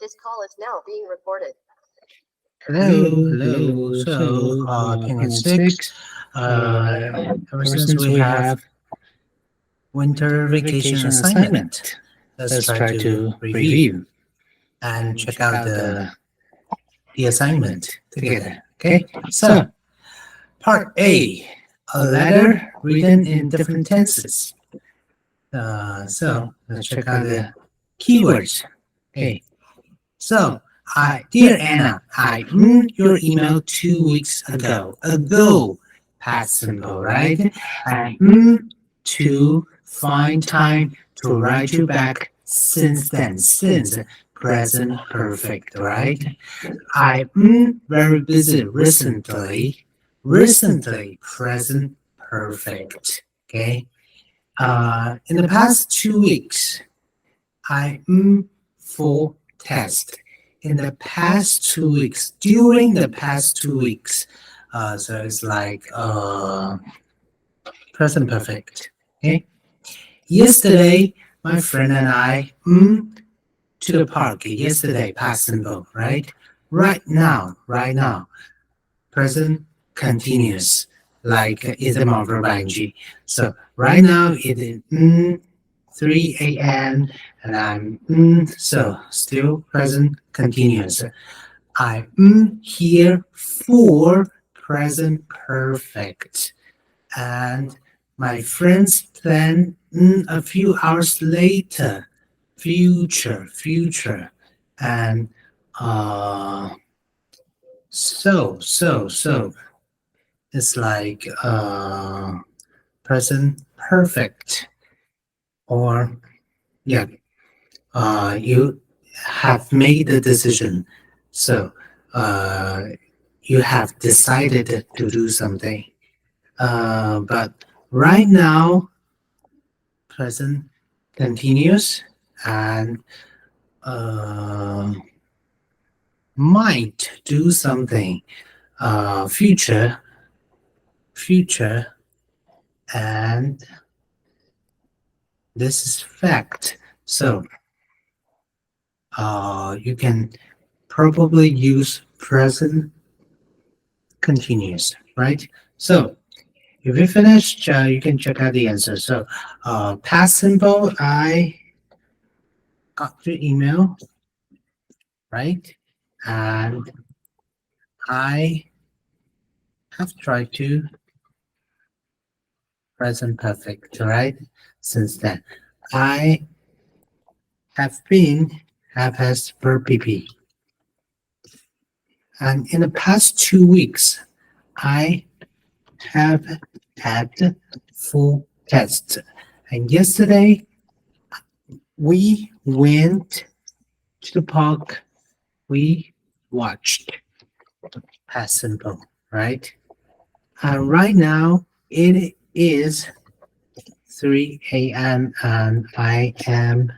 This call is now being recorded. Hello. So, Penguin 6, ever since we have winter vacation assignment, let's try to review and check out the assignment together. Okay? So, part A letter written in different tenses. So, let's check out the keywords. Okay. So, dear Anna, I your email 2 weeks ago. Past simple, right? And to find time to write you back since then. Since present perfect, right? I very busy recently. Recently present perfect. Okay. In the past 2 weeks, I full test in the past 2 weeks, during the past 2 weeks. So it's like present perfect. Okay. Yesterday, my friend and I to the park. Yesterday, past simple, right? Right now, present continuous, like is a verb ing. So right now it is 3 a.m. and I'm so still present continuous. I'm here for present perfect. And my friends plan a few hours later. Future. And uh, so. It's like present perfect. Or, yeah, you have made the decision. So, you have decided to do something. But right now, present continuous and uh, might do something. Future, and this is fact. So, you can probably use present continuous, right? So, if you finished, you can check out the answer. So, past simple, I got your email, right? And I have tried to present perfect, right? Since then, I have been have has verb PP. And in the past 2 weeks, I have had full tests. And yesterday, we went to the park. We watched past simple, right? And right now it is 3 a.m. and I am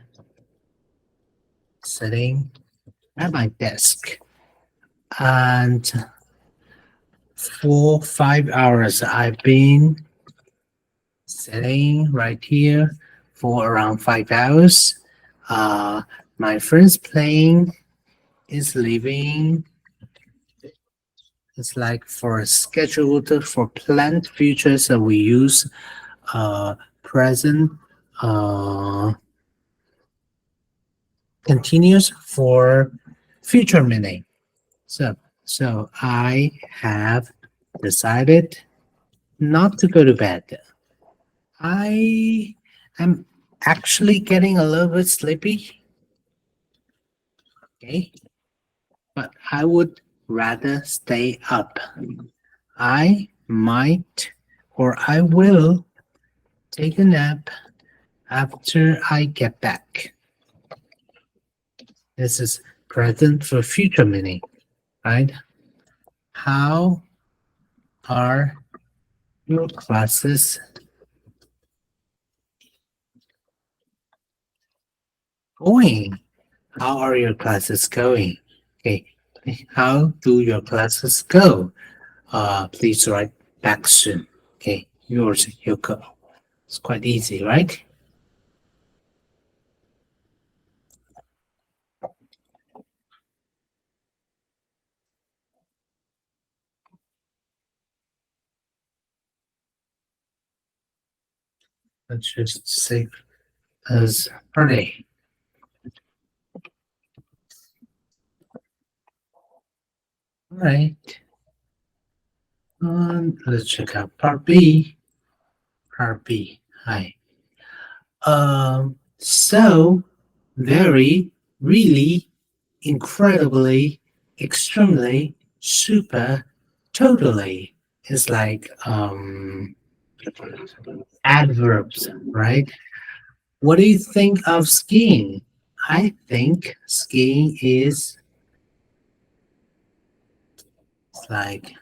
sitting at my desk. And for 5 hours, I've been sitting right here for around 5 hours. Uh, my friend's playing is leaving. It's like for scheduled for planned futures that we use present uh, continuous for future meaning. So I have decided not to go to bed. I am actually getting a little bit sleepy. Okay, but I would rather stay up. I might or I will take a nap after I get back. This is present for future meaning, right? How are your classes going? How are your classes going? Okay, how do your classes go? Please write back soon. Okay, yours, Yoko. It's quite easy, right? Let's just save as party. All right. Let's check out part B. Part B. Hi. So very, really, incredibly, extremely, super, totally. It's like adverbs, right? What do you think of skiing? I think skiing is like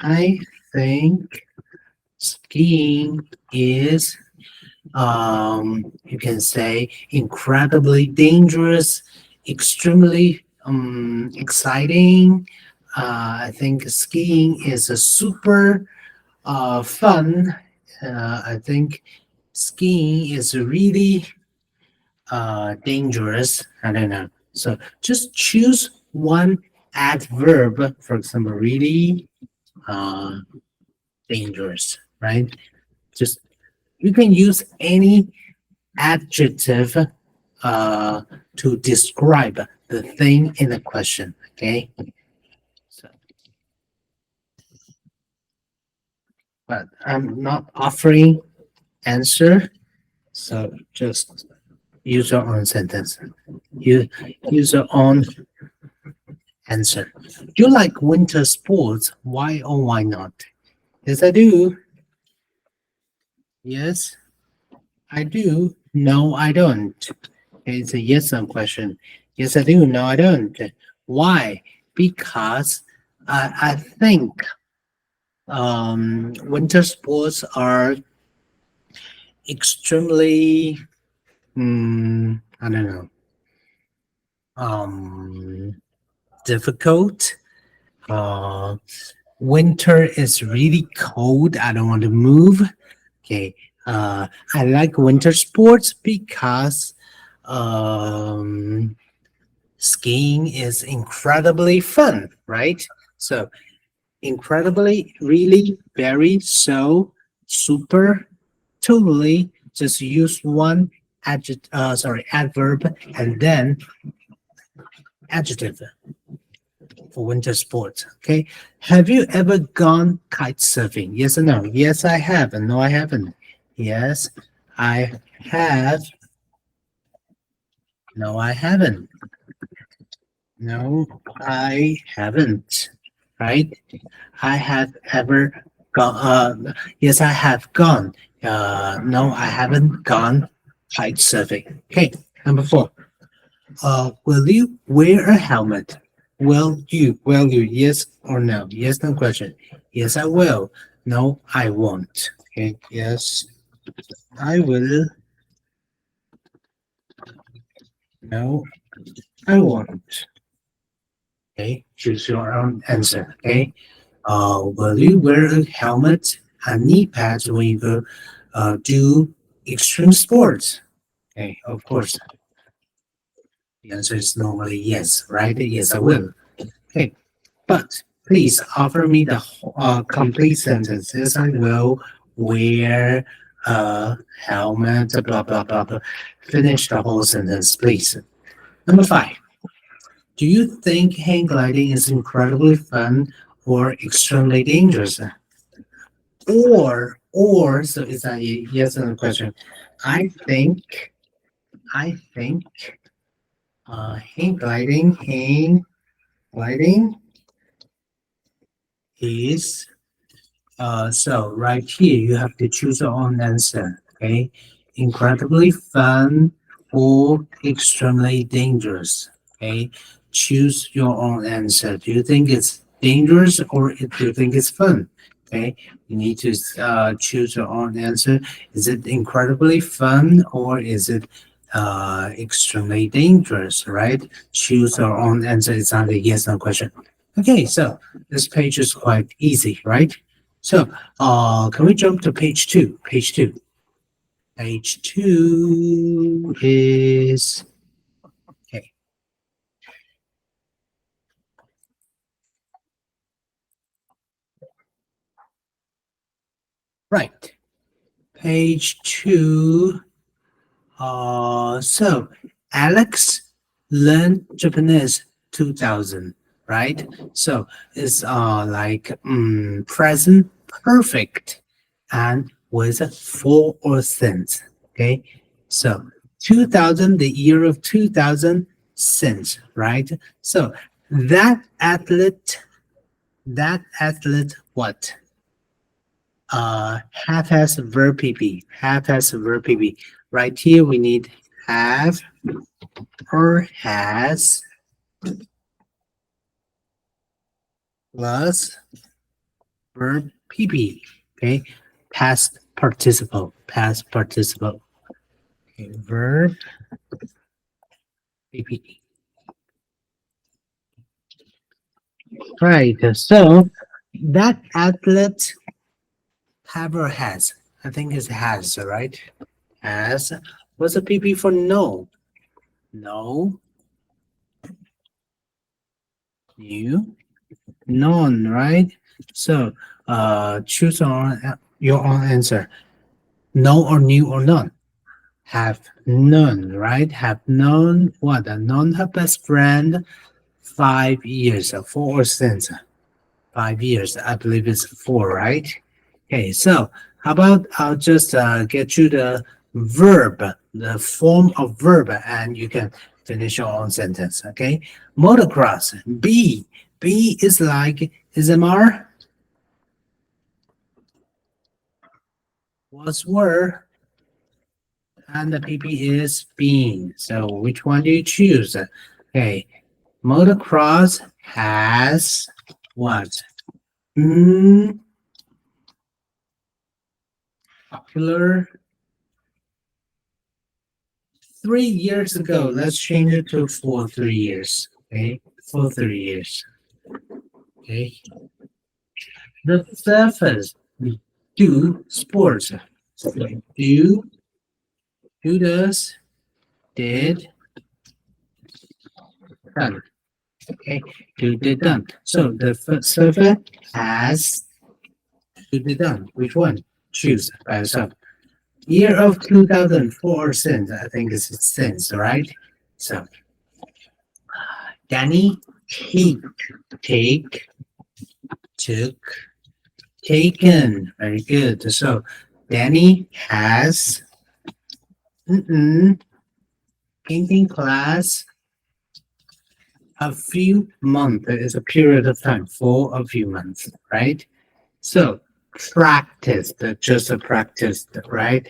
I think skiing is you can say incredibly dangerous, extremely exciting. I think skiing is a super fun. I think skiing is really dangerous. I don't know. So just choose one adverb, for example, really uh, dangerous, right? Just you can use any adjective uh, to describe the thing in the question. Okay, so, but I'm not offering answer, so just use your own sentence. You use your own answer. Do you like winter sports? Why or why not? Yes, I do. Yes, I do. No, I don't. Okay, it's a yes no question. Yes, I do. No, I don't. Why? Because I think winter sports are extremely, I don't know, um, difficult. Uh, Winter is really cold. I don't want to move. Okay. I like winter sports because um, skiing is incredibly fun, right? So incredibly, really, very, so, super, totally. Just use one adverb, and then adjective for winter sports. Okay. Have you ever gone kite surfing? Yes or no? Yes, I have. And no, I haven't. Yes, I have. No, I haven't. No, I haven't. Right? I have ever gone. Yes, I have gone. No, I haven't gone kite surfing. Okay, number four. Will you wear a helmet? Will you? Will you? Yes or no? Yes, no question. Yes, I will. No, I won't. Okay. Yes, I will. No, I won't. Okay. Choose your own answer. Okay. Will you wear a helmet and knee pads when you go do extreme sports? Okay, of course. The answer is normally yes, right? Yes, I will. Okay, but please offer me the complete sentence. Yes, I will wear a helmet, blah, blah, blah, blah. Finish the whole sentence, please. Number five. Do you think hang gliding is incredibly fun or extremely dangerous? So it's a yes or no question. I think I think hang gliding is so right here you have to choose your own answer. Okay, incredibly fun or extremely dangerous. Okay, choose your own answer. Do you think it's dangerous or do you think it's fun? Okay, you need to choose your own answer. Is it incredibly fun or is it extremely dangerous? Right? Choose your own answer. It's not a yes no question. Okay, so this page is quite easy, right? So, can we jump to page two? Page two. Page two is okay. Right. page 2. So Alex learned Japanese 2000, right? So it's like present perfect and with full or since. Okay, so 2000, the year of 2000, since, right? So that athlete, what? Have has verb pp. Have has verb pp. Right here we need have or has plus verb pp. Okay, past participle. Past participle. Okay, verb pp. Right. So that athlete have or has. I think it's has, right? Has. What's the pp for no? No. You. None, right? So choose your own answer. No or new or none. Have none, right? Have known what? Known her best friend 5 years, 4 since 5 years. I believe it's 4, right? Okay, so how about I'll just get you the verb, the form of verb, and you can finish your own sentence. Okay, motocross. B is like SMR was were, and the PP is been. So which one do you choose? Okay, motocross has what? Popular 3 years ago. Let's change it to for 3 years. Okay, for 3 years. Okay, the surface do sports. Do does did done. Okay, do did done. So the surface has do did done. Which one? Choose by yourself. Year of 2004 since. I think it's since, right? So Danny take took taken. Very good. So Danny has painting class a few months. Is a period of time for a few months, right? So practiced, just a practiced, right?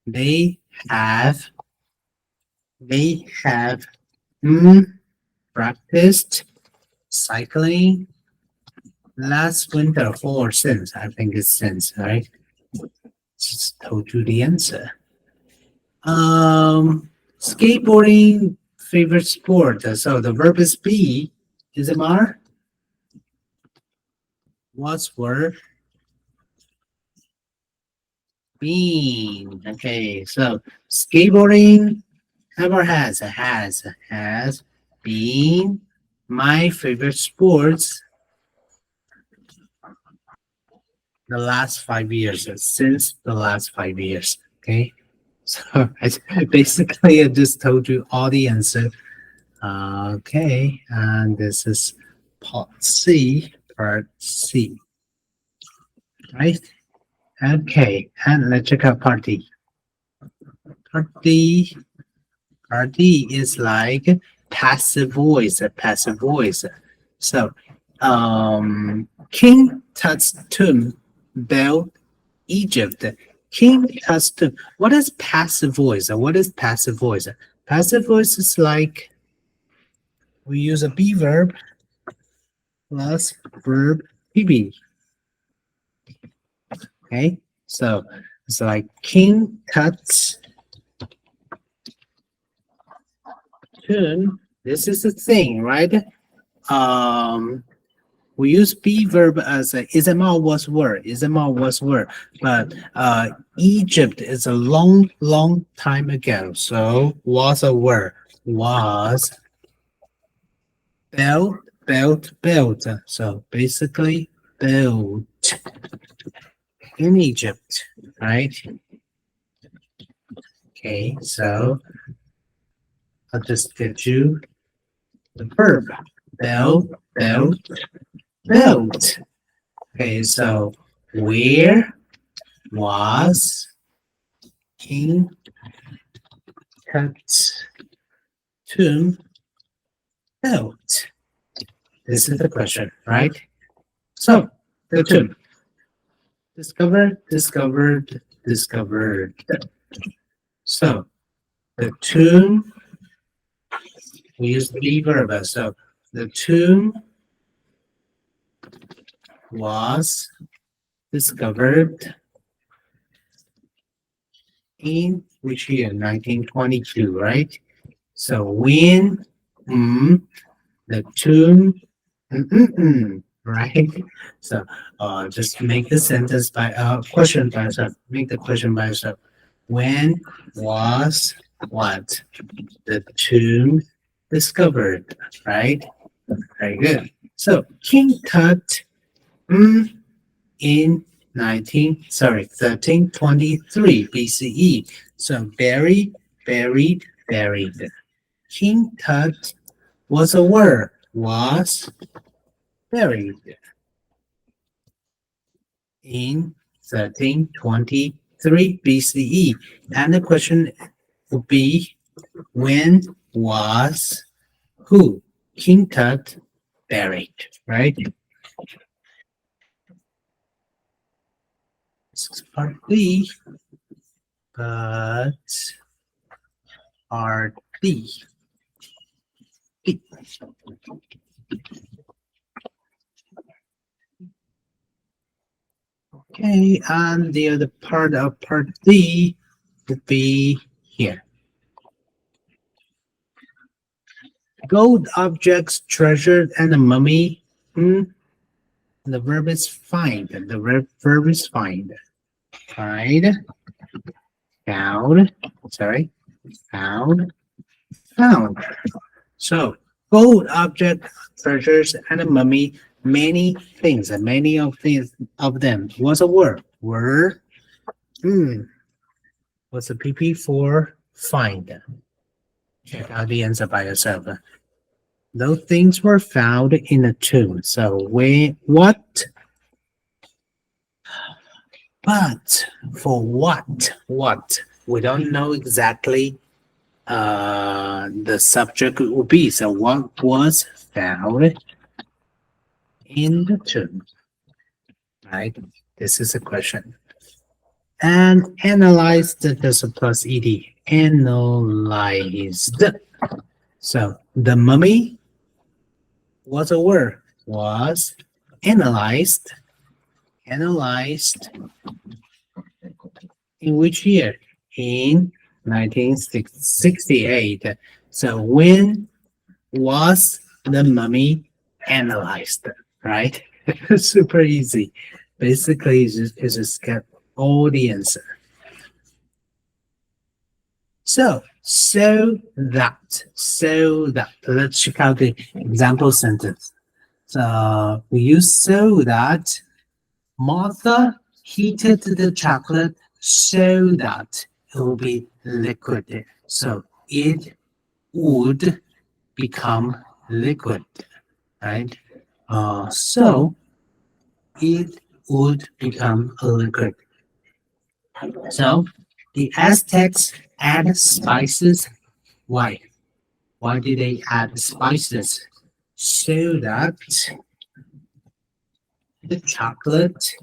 They have they have practiced cycling last winter for since. I think it's since, right? Just told you the answer. Skateboarding favorite sport. So the verb is be. Is it Mar? What's word? Been. Okay, so skateboarding ever has been my favorite sports the last 5 years, since the last 5 years. Okay, so basically I just told you all the answer. Okay, and this is part C, right? Okay, and let's check out part D. Part D, part D is like passive voice, a passive voice. So, King Tut's built Egypt. King Tut's. What is passive voice? What is passive voice? Passive voice is like we use a be verb plus verb bb. Okay, so it's like King Tut's tune. This is the thing, right? Um, we use be verb as a isma was were, but Egypt is a long time ago. So was a word was built. So basically built. in Egypt, right? Okay, so I'll just get you the verb. Built, built, built. Okay, so where was King Tut's tomb built? This is the question, right? So the tomb. Discovered, discovered, discovered. So the tomb, we use the be verb. So the tomb was discovered in which year? 1922, right? So when the tomb, right? So just make the sentence by question by yourself. Make the question by yourself. When was what? The tomb discovered, right? Very good. So King Tut in 1323 BCE. So buried, buried, buried. King Tut was a word, was buried in 1323 BCE. And the question would be, when was who? King Tut buried, right? This is part B, but part B. Okay, and the other part of part D would be here. Gold objects treasured and a mummy. The verb is find. The verb is find. Find, found, sorry, found, found. So gold object treasures and a mummy, many things, and many of them was a word. Word. What's the PP for find? Check out the answer by yourself. Those things were found in a tomb. So what? But for what? What? We don't know exactly the subject would be. So what was found in the tomb? Right? This is a question. And analyzed, there's a plus ed. Analyzed. So the mummy was a word. Was analyzed. Analyzed in which year? In 1968. So when was the mummy analyzed? Right? Super easy. Basically, it's just get all the answer. So that. Let's check out the example sentence. So we use so that Martha heated the chocolate so that it will be liquid. So it would become liquid, right? So it would become a liquid. So the Aztecs add spices. Why? Why did they add spices? So that the chocolate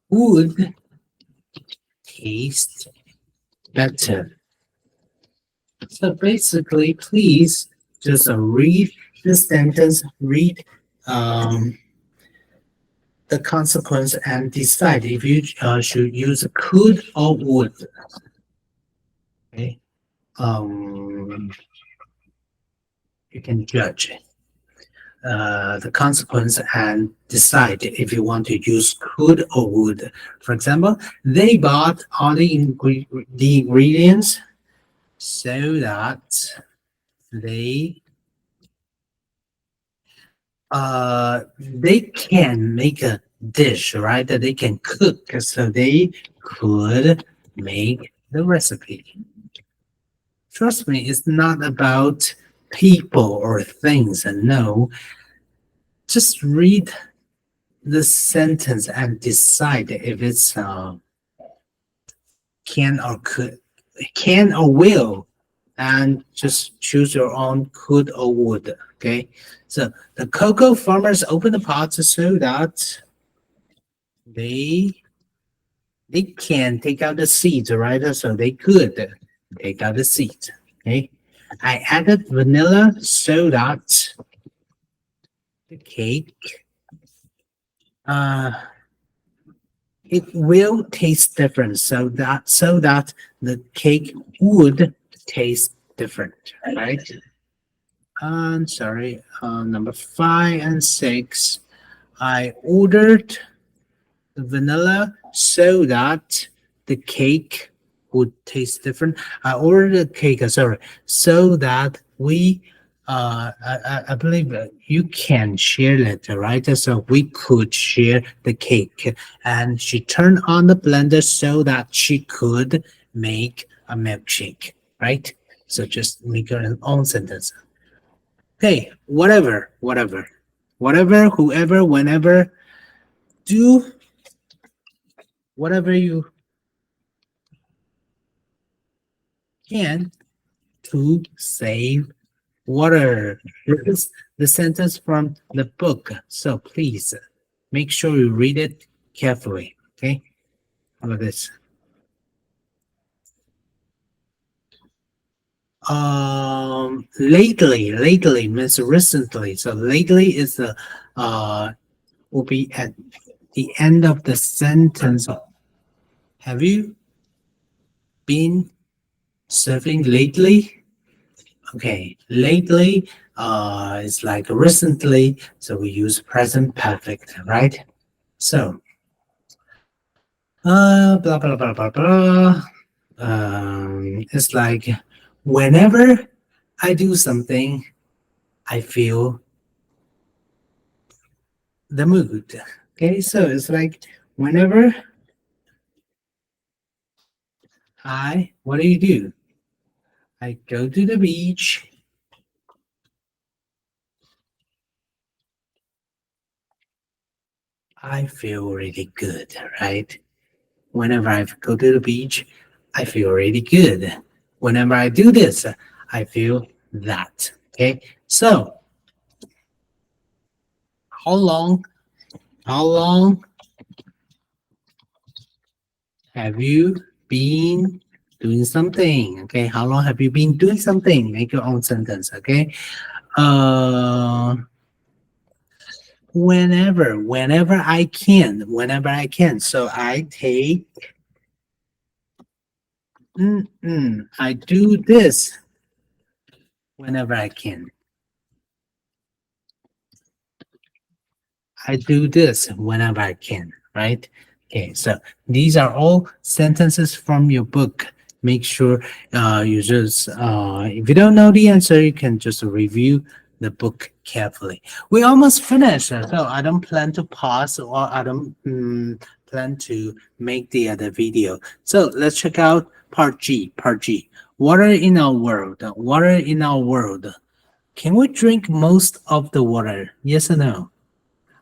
would taste better. So basically, please just read the sentence, read the consequence, and decide if you should use could or would. Okay, you can judge the consequence and decide if you want to use could or would. For example, they bought all the ingredients so that they can make a dish, right? That they can cook, so they could make the recipe. Trust me, it's not about people or things. And no, just read the sentence and decide if it's can or could, can or will, and just choose your own could or would. Okay, so the cocoa farmers open the pots so that they they can take out the seeds, right? So they could take out the seeds. Okay, I added vanilla so that the cake uh it will taste different, so that the cake would taste different, right? Sorry, number 5 and 6. I ordered the vanilla so that the cake would taste different. I ordered the cake, sorry, so that I believe you can share it, right? So we could share the cake. And she turned on the blender so that she could make a milkshake, right? So just make your own sentence. Okay, whatever, whoever, whenever, do whatever you can to save water. This is the sentence from the book. So please make sure you read it carefully. Okay? How about this? Lately means recently. So lately is the will be at the end of the sentence. Have you been surfing lately? Okay, lately is like recently, so we use present perfect, right? So blah blah blah blah blah. It's like whenever I do something, I feel the mood. Okay, so it's like whenever what do you do? I go to the beach. I feel really good, right? Whenever I go to the beach, I feel really good. Whenever I do this, I feel that. Okay, so how long? How long have you been doing something? Okay, how long have you been doing something? Make your own sentence. Okay, uh, whenever I can. So I take. I do this whenever I can. I do this whenever I can, right? Okay, so these are all sentences from your book. Make sure you just, if you don't know the answer, you can just review the book carefully. We almost finished, so I don't plan to pause or I don't plan to make the other video. So let's check out part G. Part G. Water in our world. Water in our world. Can we drink most of the water? Yes or no?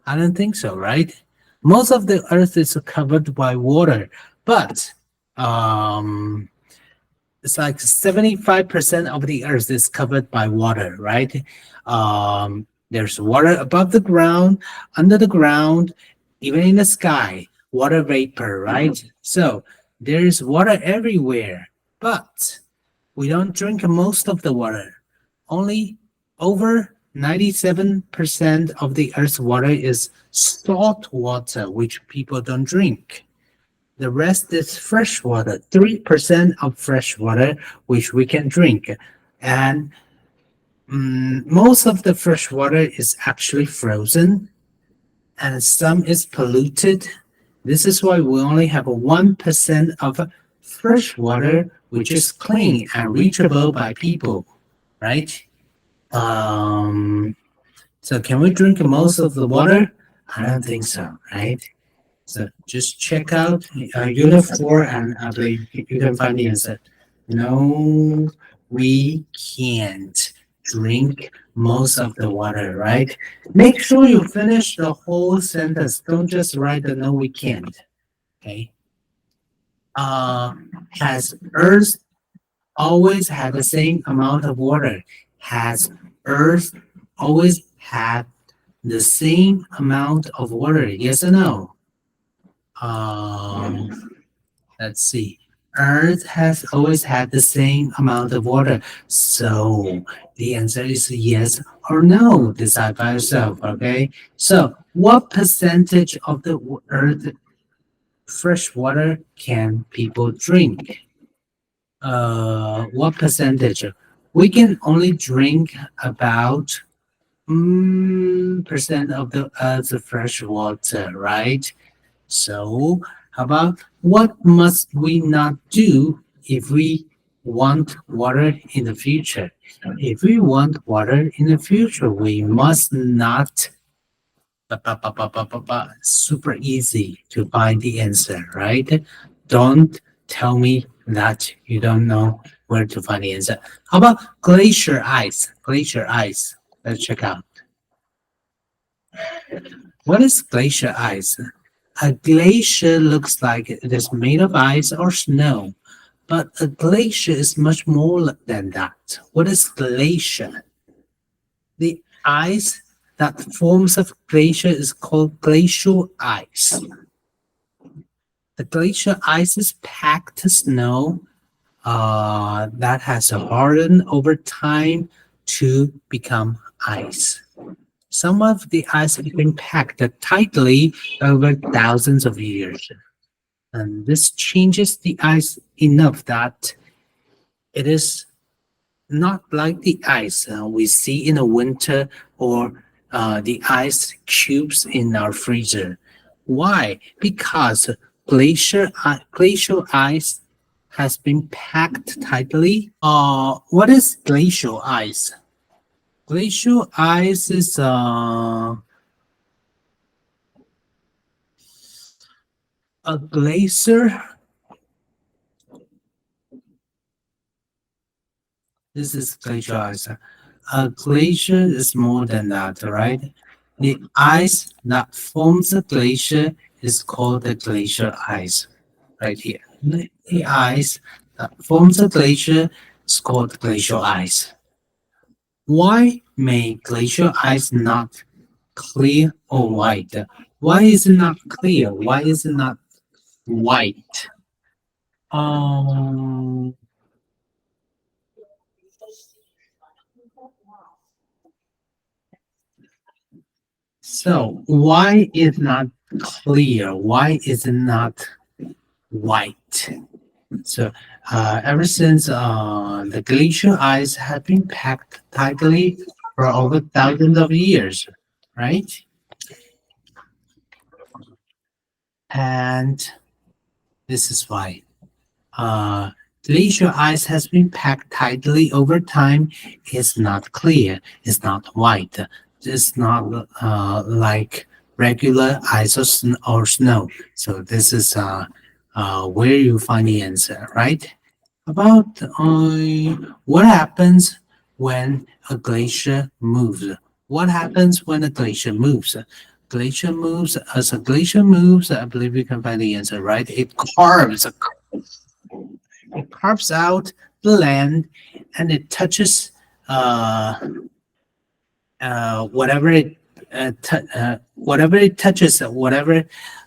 I don't think so, right? Most of the earth is covered by water, but it's like 75% of the earth is covered by water, right? There's water above the ground, under the ground, even in the sky, water vapor, right? So there is water everywhere, but we don't drink most of the water. Only over 97% of the Earth's water is salt water, which people don't drink. The rest is fresh water, 3% of fresh water, which we can drink. And most of the fresh water is actually frozen, and some is polluted. This is why we only have a 1% of fresh water, which is clean and reachable by people, right? So can we drink most of the water? I don't think so, right? So just check out Unit 4 and I believe you can find the answer. No, we can't drink most of the water, right? Make sure you finish the whole sentence. Don't just write the no, we can't. Okay. Uh, has Earth always had the same amount of water? Has Earth always had the same amount of water? Yes or no? Um, let's see. Earth has always had the same amount of water. So the answer is yes or no. Decide by yourself, okay? So what percentage of the Earth fresh water can people drink? What percentage? We can only drink about percent of the Earth's fresh water, right? So, how about what must we not do if we want water in the future? If we want water in the future, we must not. Super easy to find the answer, right? Don't tell me that you don't know where to find the answer. How about glacier ice? Glacier ice. Let's check out. What is glacier ice? A glacier looks like it is made of ice or snow, but a glacier is much more than that. What is glacier? The ice that forms a glacier is called glacial ice. The glacial ice is packed snow that has hardened over time to become ice. Some of the ice has been packed tightly over thousands of years. And this changes the ice enough that it is not like the ice we see in the winter or the ice cubes in our freezer. Why? Because glacial ice has been packed tightly. What is glacial ice? Glacial ice is a glacier. This is glacial ice. A glacier is more than that, right? The ice that forms a glacier is called the glacial ice, right here. The ice that forms a glacier is called glacial ice. Why may glacial ice not clear or white? Why is it not clear? Why is it not white? Um, so why is not clear? Why is it not white? So ever since the glacial ice had been packed tightly for over thousands of years, right? And this is why glacial ice has been packed tightly over time. It's not clear. It's not white. It's not like regular ice or snow. So this is where you find the answer, right? About what happens when a glacier moves. What happens when a glacier moves? Glacier moves. As a glacier moves, I believe you can find the answer, right? It carves out the land, and it touches uh, whatever whatever it touches, whatever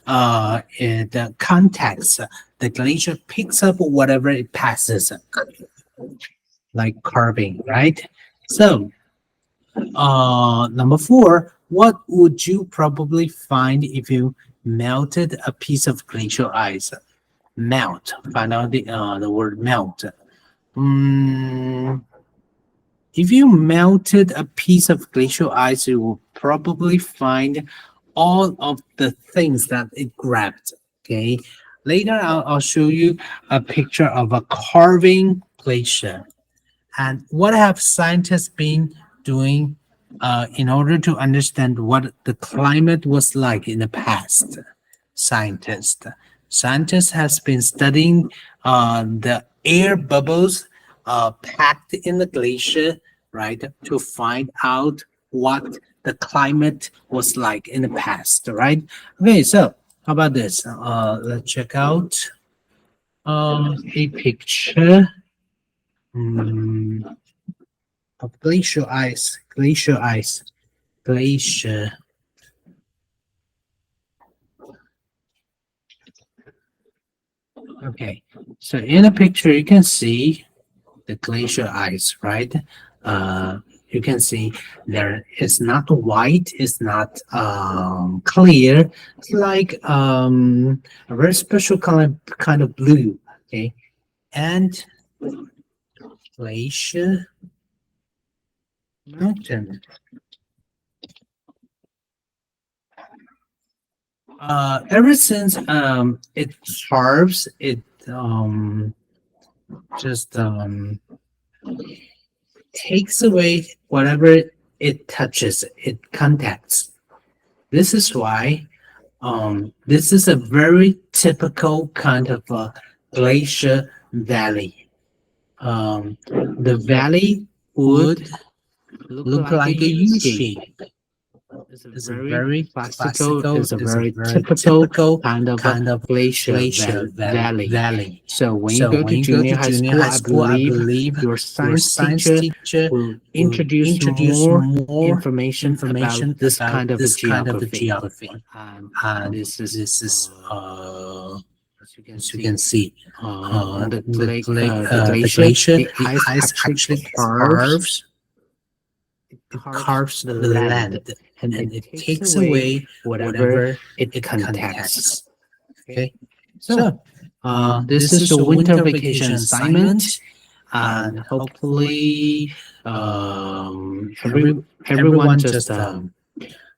it contacts. The glacier picks up whatever it passes, like carving, right? So, number four, what would you probably find if you melted a piece of glacial ice? Melt. Find out the word melt. Mm, if you melted a piece of glacial ice, you will probably find all of the things that it grabbed. Okay. Later, I'll show you a picture of a carving glacier. And what have scientists been doing in order to understand what the climate was like in the past. Scientists. Scientists has been studying the air bubbles packed in the glacier, right, to find out what the climate was like in the past, right? Okay, so how about this? Let's check out a picture of glacier ice, glacier. Okay, so in the picture you can see the glacier ice, right? You can see there is not white, it's not clear. It's like a very special kind of blue. Okay, and glacier mountain. Ever since it carves, it just takes away whatever it touches, it contacts. This is why this is a very typical kind of glacier valley. The valley would look like a U shape. It's a very classical, it's a very typical kind of valley. So when you So go when to you go junior to high junior school, high I school, I believe believe your your science science teacher teacher will introduce introduce more information about about this kind of a this kind of a geography. geography. And And this is, this is, as you can as you can see, see, the the glacier, glacier, the the ice ice actually actually carves, carves the the land, land, and and it it takes takes away away whatever whatever it it contacts. contacts. Okay, Okay, so so this this is is your your winter winter vacation vacation assignment, assignment, and and hopefully, hopefully everyone everyone just just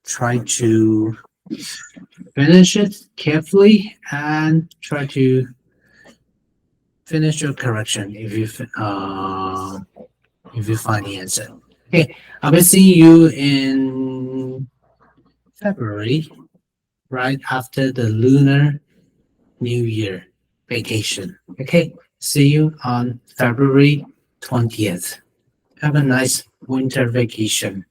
try to finish it carefully and try to finish your correction if you find the answer. Okay, I will see you in February, right after the Lunar New Year vacation. Okay, see you on February 20th. Have a nice winter vacation.